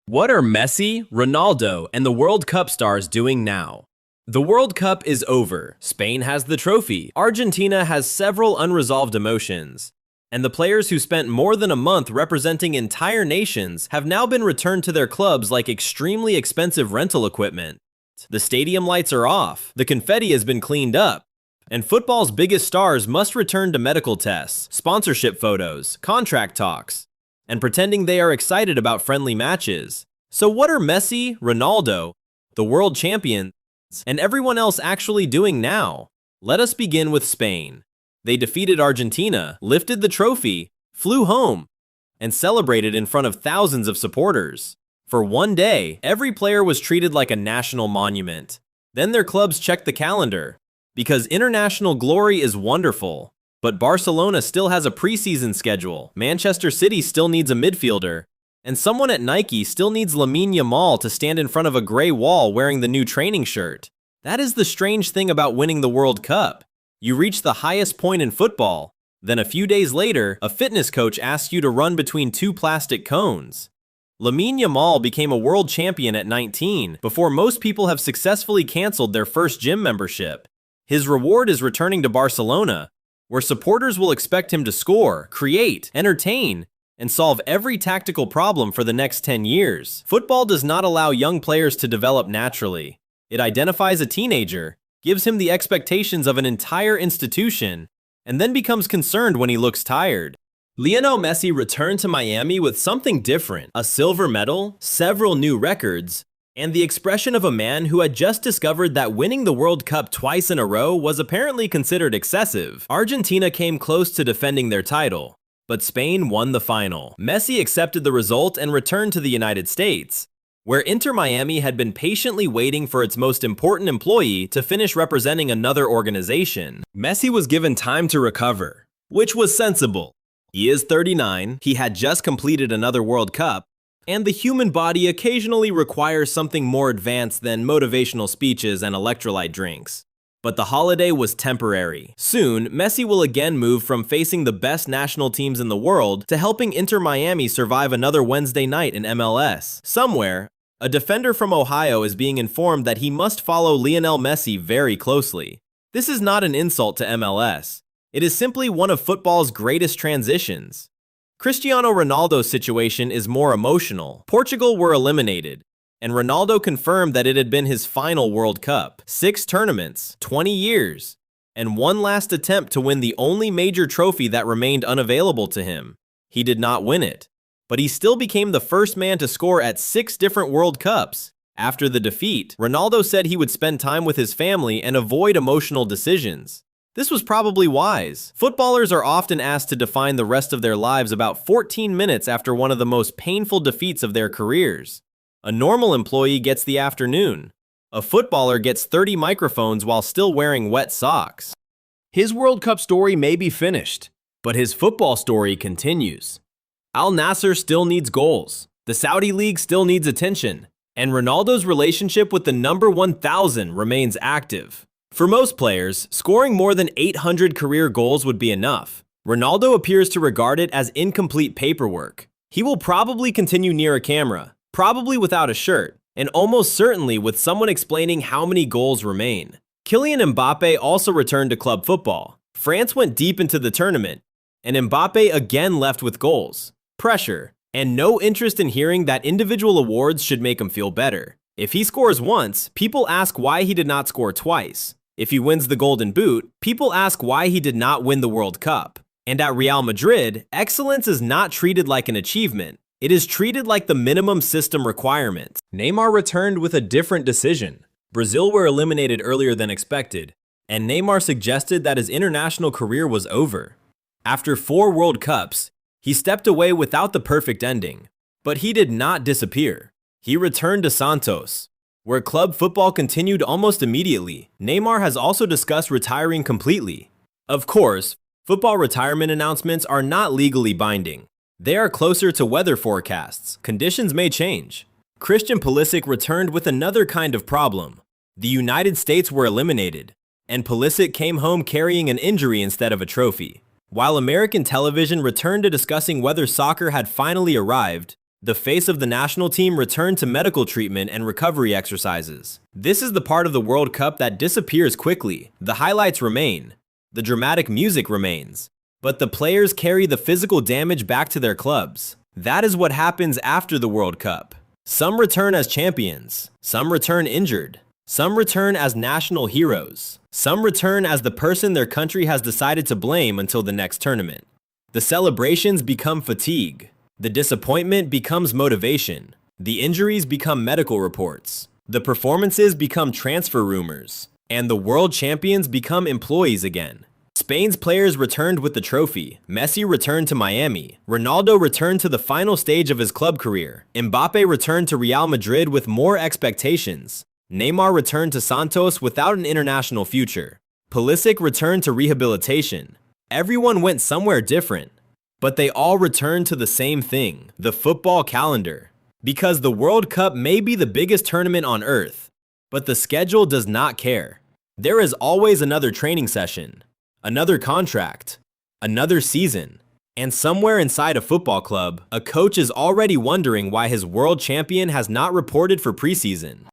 What are Messi, Ronaldo, and the World Cup stars doing now? The World Cup is over. Spain has the trophy. Argentina has several unresolved emotions. And the players who spent more than a month representing entire nations have now been returned to their clubs like extremely expensive rental equipment. The stadium lights are off. The confetti has been cleaned up. And football's biggest stars must return to medical tests, sponsorship photos, contract talks, and pretending they are excited about friendly matches. So what are Messi, Ronaldo, the world champions, and everyone else actually doing now? Let us begin with Spain. They defeated Argentina, lifted the trophy, flew home, and celebrated in front of thousands of supporters. For one day, every player was treated like a national monument. Then their clubs checked the calendar, because international glory is wonderful. But Barcelona still has a preseason schedule, Manchester City still needs a midfielder, and someone at Nike still needs Lamine Yamal to stand in front of a gray wall wearing the new training shirt. That is the strange thing about winning the World Cup. You reach the highest point in football, then a few days later, a fitness coach asks you to run between two plastic cones. Lamine Yamal became a world champion at 19 before most people have successfully canceled their first gym membership. His reward is returning to Barcelona, where supporters will expect him to score, create, entertain, and solve every tactical problem for the next 10 years. Football does not allow young players to develop naturally. It identifies a teenager, gives him the expectations of an entire institution, and then becomes concerned when he looks tired. Lionel Messi returned to Miami with something different: a silver medal, several new records, and the expression of a man who had just discovered that winning the World Cup twice in a row was apparently considered excessive. Argentina came close to defending their title, but Spain won the final. Messi accepted the result and returned to the United States, where Inter Miami had been patiently waiting for its most important employee to finish representing another organization. Messi was given time to recover, which was sensible. He is 39, he had just completed another World Cup, and the human body occasionally requires something more advanced than motivational speeches and electrolyte drinks. But the holiday was temporary. Soon, Messi will again move from facing the best national teams in the world to helping Inter Miami survive another Wednesday night in MLS. Somewhere, a defender from Ohio is being informed that he must follow Lionel Messi very closely. This is not an insult to MLS. It is simply one of football's greatest transitions. Cristiano Ronaldo's situation is more emotional. Portugal were eliminated, and Ronaldo confirmed that it had been his final World Cup. 6 tournaments, 20 years, and one last attempt to win the only major trophy that remained unavailable to him. He did not win it, but he still became the first man to score at 6 different World Cups. After the defeat, Ronaldo said he would spend time with his family and avoid emotional decisions. This was probably wise. Footballers are often asked to define the rest of their lives about 14 minutes after one of the most painful defeats of their careers. A normal employee gets the afternoon. A footballer gets 30 microphones while still wearing wet socks. His World Cup story may be finished, but his football story continues. Al Nassr still needs goals. The Saudi League still needs attention. And Ronaldo's relationship with the number 1,000 remains active. For most players, scoring more than 800 career goals would be enough. Ronaldo appears to regard it as incomplete paperwork. He will probably continue near a camera, probably without a shirt, and almost certainly with someone explaining how many goals remain. Kylian Mbappe also returned to club football. France went deep into the tournament, and Mbappe again left with goals, pressure, and no interest in hearing that individual awards should make him feel better. If he scores once, people ask why he did not score twice. If he wins the Golden Boot, people ask why he did not win the World Cup. And at Real Madrid, excellence is not treated like an achievement. It is treated like the minimum system requirement. Neymar returned with a different decision. Brazil were eliminated earlier than expected, and Neymar suggested that his international career was over. After 4 World Cups, he stepped away without the perfect ending. But he did not disappear. He returned to Santos, where club football continued almost immediately. Neymar has also discussed retiring completely. Of course, football retirement announcements are not legally binding. They are closer to weather forecasts. Conditions may change. Christian Pulisic returned with another kind of problem. The United States were eliminated, and Pulisic came home carrying an injury instead of a trophy. While American television returned to discussing whether soccer had finally arrived, The face of the national team returned to medical treatment and recovery exercises. This is the part of the World Cup that disappears quickly. The highlights remain. The dramatic music remains. But the players carry the physical damage back to their clubs. That is what happens after the World Cup. Some return as champions. Some return injured. Some return as national heroes. Some return as the person their country has decided to blame until the next tournament. The celebrations become fatigue. The disappointment becomes motivation. The injuries become medical reports. The performances become transfer rumors. And the world champions become employees again. Spain's players returned with the trophy. Messi returned to Miami. Ronaldo returned to the final stage of his club career. Mbappe returned to Real Madrid with more expectations. Neymar returned to Santos without an international future. Pulisic returned to rehabilitation. Everyone went somewhere different. But they all returned to the same thing, the football calendar. Because the World Cup may be the biggest tournament on earth, but the schedule does not care. There is always another training session, another contract, another season. And somewhere inside a football club, a coach is already wondering why his world champion has not reported for preseason.